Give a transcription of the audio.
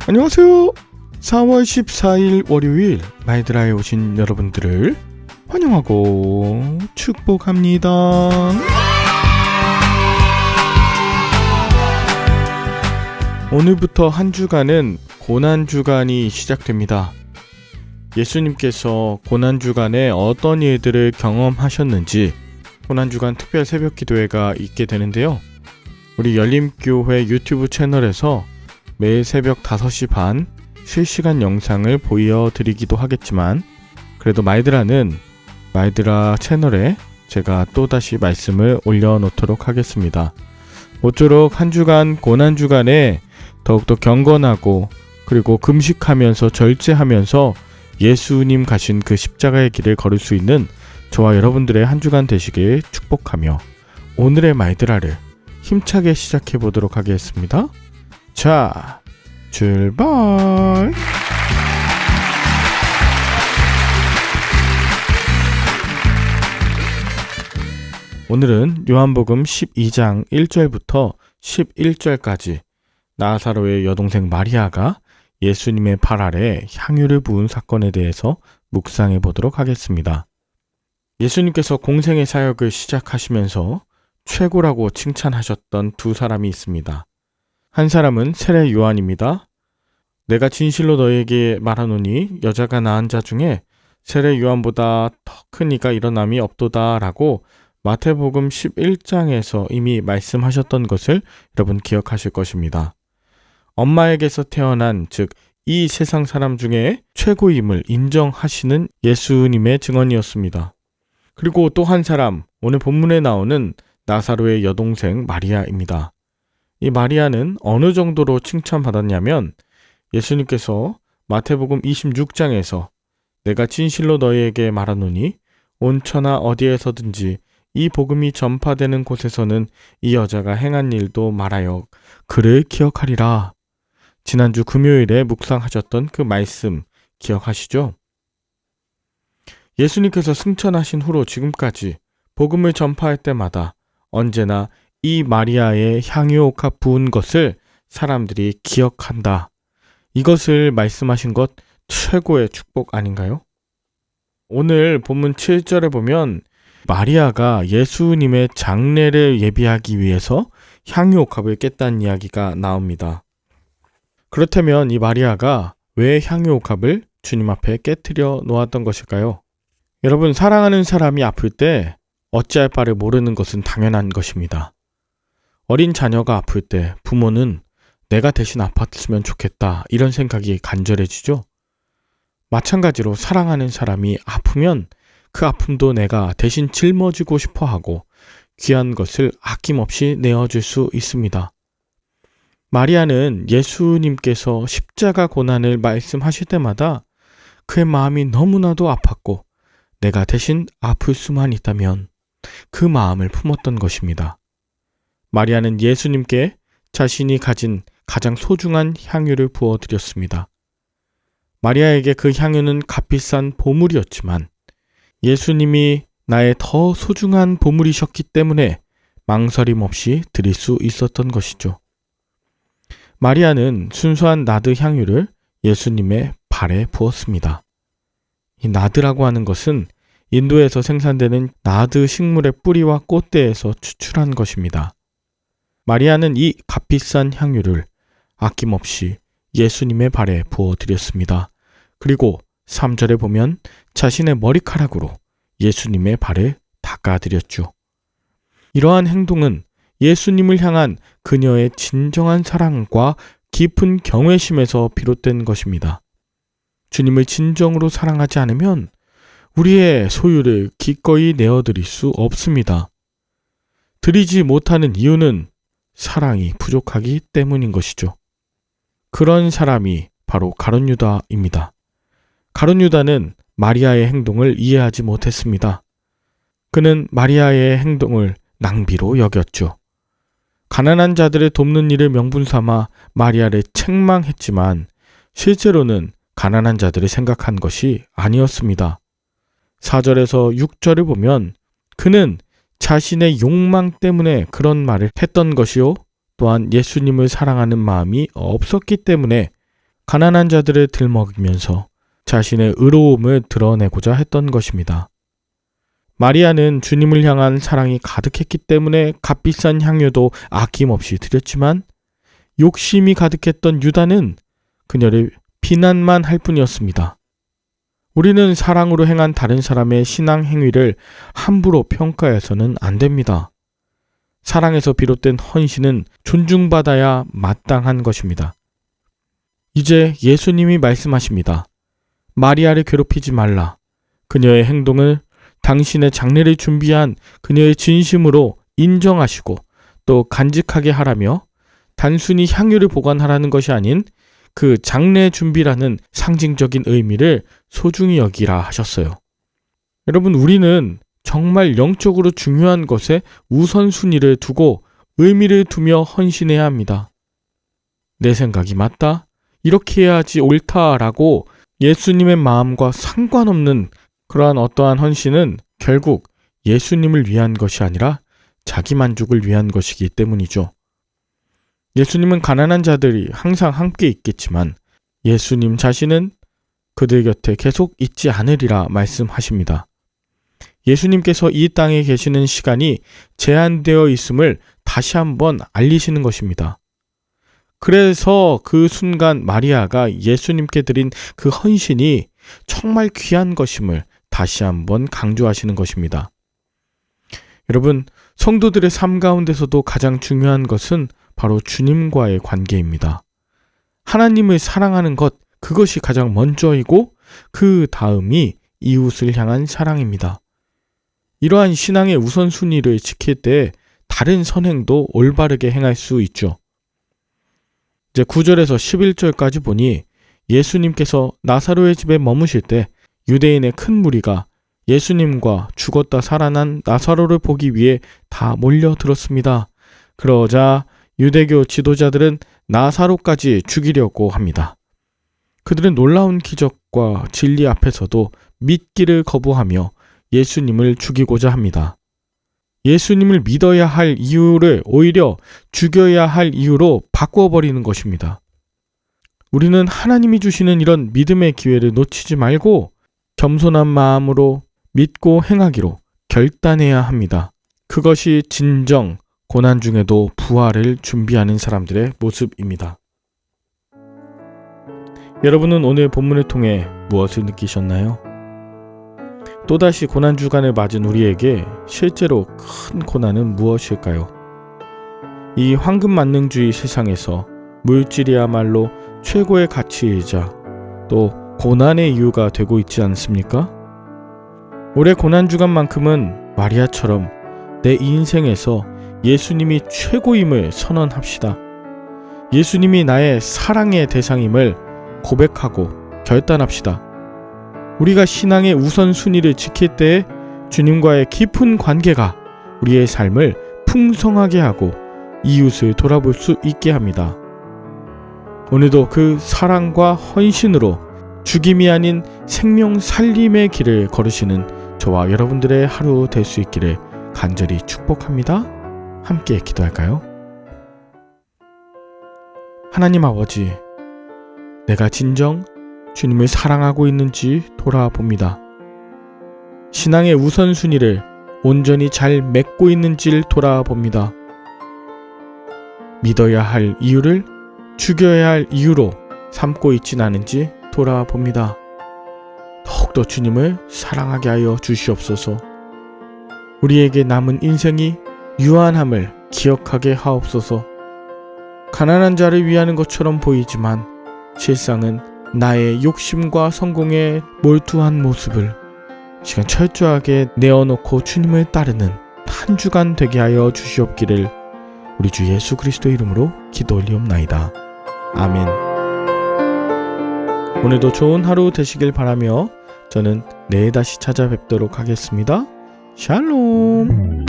안녕하세요. 4월 14일 월요일 마이드라에 오신 여러분들을 환영하고 축복합니다. 오늘부터 한 주간은 고난주간이 시작됩니다. 예수님께서 고난주간에 어떤 일들을 경험하셨는지 고난주간 특별 새벽 기도회가 있게 되는데요. 우리 열림교회 유튜브 채널에서 매일 새벽 5시 반 실시간 영상을 보여드리기도 하겠지만, 그래도 마이드라 채널에 제가 또다시 말씀을 올려놓도록 하겠습니다. 모쪼록 한 주간 고난주간에 더욱더 경건하고 그리고 금식하면서 절제하면서 예수님 가신 그 십자가의 길을 걸을 수 있는 저와 여러분들의 한 주간 되시길 축복하며 오늘의 마이드라를 힘차게 시작해 보도록 하겠습니다. 자, 출발! 오늘은 요한복음 12장 1절부터 11절까지 나사로의 여동생 마리아가 예수님의 발 아래 향유를 부은 사건에 대해서 묵상해 보도록 하겠습니다. 예수님께서 공생의 사역을 시작하시면서 최고라고 칭찬하셨던 두 사람이 있습니다. 한 사람은 세례 요한입니다. 내가 진실로 너에게 말하노니 여자가 낳은 자 중에 세례 요한보다 더 큰 이가 일어남이 없도다 라고 마태복음 11장에서 이미 말씀하셨던 것을 여러분 기억하실 것입니다. 엄마에게서 태어난, 즉 이 세상 사람 중에 최고임을 인정하시는 예수님의 증언이었습니다. 그리고 또 한 사람, 오늘 본문에 나오는 나사로의 여동생 마리아입니다. 이 마리아는 어느 정도로 칭찬받았냐면 예수님께서 마태복음 26장에서 내가 진실로 너희에게 말하노니 온천하 어디에서든지 이 복음이 전파되는 곳에서는 이 여자가 행한 일도 말하여 그를 기억하리라. 지난주 금요일에 묵상하셨던 그 말씀 기억하시죠? 예수님께서 승천하신 후로 지금까지 복음을 전파할 때마다 언제나 이 마리아의 향유옥합 부은 것을 사람들이 기억한다. 이것을 말씀하신 것 최고의 축복 아닌가요? 오늘 본문 7절에 보면 마리아가 예수님의 장례를 예비하기 위해서 향유옥합을 깼다는 이야기가 나옵니다. 그렇다면 이 마리아가 왜 향유옥합을 주님 앞에 깨트려 놓았던 것일까요? 여러분, 사랑하는 사람이 아플 때 어찌할 바를 모르는 것은 당연한 것입니다. 어린 자녀가 아플 때 부모는 내가 대신 아팠으면 좋겠다 이런 생각이 간절해지죠. 마찬가지로 사랑하는 사람이 아프면 그 아픔도 내가 대신 짊어지고 싶어하고 귀한 것을 아낌없이 내어줄 수 있습니다. 마리아는 예수님께서 십자가 고난을 말씀하실 때마다 그의 마음이 너무나도 아팠고 내가 대신 아플 수만 있다면 그 마음을 품었던 것입니다. 마리아는 예수님께 자신이 가진 가장 소중한 향유를 부어드렸습니다. 마리아에게 그 향유는 값비싼 보물이었지만 예수님이 나의 더 소중한 보물이셨기 때문에 망설임 없이 드릴 수 있었던 것이죠. 마리아는 순수한 나드 향유를 예수님의 발에 부었습니다. 이 나드라고 하는 것은 인도에서 생산되는 나드 식물의 뿌리와 꽃대에서 추출한 것입니다. 마리아는 이 값비싼 향유를 아낌없이 예수님의 발에 부어드렸습니다. 그리고 3절에 보면 자신의 머리카락으로 예수님의 발을 닦아드렸죠. 이러한 행동은 예수님을 향한 그녀의 진정한 사랑과 깊은 경외심에서 비롯된 것입니다. 주님을 진정으로 사랑하지 않으면 우리의 소유를 기꺼이 내어드릴 수 없습니다. 드리지 못하는 이유는 사랑이 부족하기 때문인 것이죠. 그런 사람이 바로 가룟 유다입니다. 가룟 유다는 마리아의 행동을 이해하지 못했습니다. 그는 마리아의 행동을 낭비로 여겼죠. 가난한 자들을 돕는 일을 명분 삼아 마리아를 책망했지만 실제로는 가난한 자들을 생각한 것이 아니었습니다. 4절에서 6절을 보면 그는 자신의 욕망 때문에 그런 말을 했던 것이요, 또한 예수님을 사랑하는 마음이 없었기 때문에 가난한 자들을 들먹이면서 자신의 의로움을 드러내고자 했던 것입니다. 마리아는 주님을 향한 사랑이 가득했기 때문에 값비싼 향료도 아낌없이 드렸지만 욕심이 가득했던 유다는 그녀를 비난만 할 뿐이었습니다. 우리는 사랑으로 행한 다른 사람의 신앙 행위를 함부로 평가해서는 안 됩니다. 사랑에서 비롯된 헌신은 존중받아야 마땅한 것입니다. 이제 예수님이 말씀하십니다. 마리아를 괴롭히지 말라. 그녀의 행동을 당신의 장례를 준비한 그녀의 진심으로 인정하시고 또 간직하게 하라며 단순히 향유를 보관하라는 것이 아닌 그 장례 준비라는 상징적인 의미를 소중히 여기라 하셨어요. 여러분, 우리는 정말 영적으로 중요한 것에 우선순위를 두고 의미를 두며 헌신해야 합니다. 내 생각이 맞다, 이렇게 해야지 옳다라고 예수님의 마음과 상관없는 그러한 어떠한 헌신은 결국 예수님을 위한 것이 아니라 자기 만족을 위한 것이기 때문이죠. 예수님은 가난한 자들이 항상 함께 있겠지만 예수님 자신은 그들 곁에 계속 있지 않으리라 말씀하십니다. 예수님께서 이 땅에 계시는 시간이 제한되어 있음을 다시 한번 알리시는 것입니다. 그래서 그 순간 마리아가 예수님께 드린 그 헌신이 정말 귀한 것임을 다시 한번 강조하시는 것입니다. 여러분, 성도들의 삶 가운데서도 가장 중요한 것은 바로 주님과의 관계입니다. 하나님을 사랑하는 것, 그것이 가장 먼저이고 그 다음이 이웃을 향한 사랑입니다. 이러한 신앙의 우선순위를 지킬 때 다른 선행도 올바르게 행할 수 있죠. 이제 9절에서 11절까지 보니 예수님께서 나사로의 집에 머무실 때 유대인의 큰 무리가 예수님과 죽었다 살아난 나사로를 보기 위해 다 몰려들었습니다. 그러자 유대교 지도자들은 나사로까지 죽이려고 합니다. 그들은 놀라운 기적과 진리 앞에서도 믿기를 거부하며 예수님을 죽이고자 합니다. 예수님을 믿어야 할 이유를 오히려 죽여야 할 이유로 바꿔버리는 것입니다. 우리는 하나님이 주시는 이런 믿음의 기회를 놓치지 말고 겸손한 마음으로 믿고 행하기로 결단해야 합니다. 그것이 진정 고난 중에도 부활을 준비하는 사람들의 모습입니다. 여러분은 오늘 본문을 통해 무엇을 느끼셨나요? 또다시 고난 주간을 맞은 우리에게 실제로 큰 고난은 무엇일까요? 이 황금만능주의 세상에서 물질이야말로 최고의 가치이자 또 고난의 이유가 되고 있지 않습니까? 올해 고난 주간만큼은 마리아처럼 내 인생에서 예수님이 최고임을 선언합시다. 예수님이 나의 사랑의 대상임을 고백하고 결단합시다. 우리가 신앙의 우선순위를 지킬 때에 주님과의 깊은 관계가 우리의 삶을 풍성하게 하고 이웃을 돌아볼 수 있게 합니다. 오늘도 그 사랑과 헌신으로 죽임이 아닌 생명 살림의 길을 걸으시는 저와 여러분들의 하루 될 수 있기를 간절히 축복합니다. 함께 기도할까요? 하나님 아버지, 내가 진정 주님을 사랑하고 있는지 돌아봅니다. 신앙의 우선순위를 온전히 잘 맺고 있는지를 돌아봅니다. 믿어야 할 이유를 죽여야 할 이유로 삼고 있진 않은지 돌아봅니다. 더욱더 주님을 사랑하게 하여 주시옵소서. 우리에게 남은 인생이 유한함을 기억하게 하옵소서. 가난한 자를 위하는 것처럼 보이지만 실상은 나의 욕심과 성공에 몰두한 모습을 시간 철저하게 내어놓고 주님을 따르는 한 주간 되게 하여 주시옵기를 우리 주 예수 그리스도 이름으로 기도 올리옵나이다. 아멘. 오늘도 좋은 하루 되시길 바라며 저는 내일 다시 찾아뵙도록 하겠습니다. 샬롬.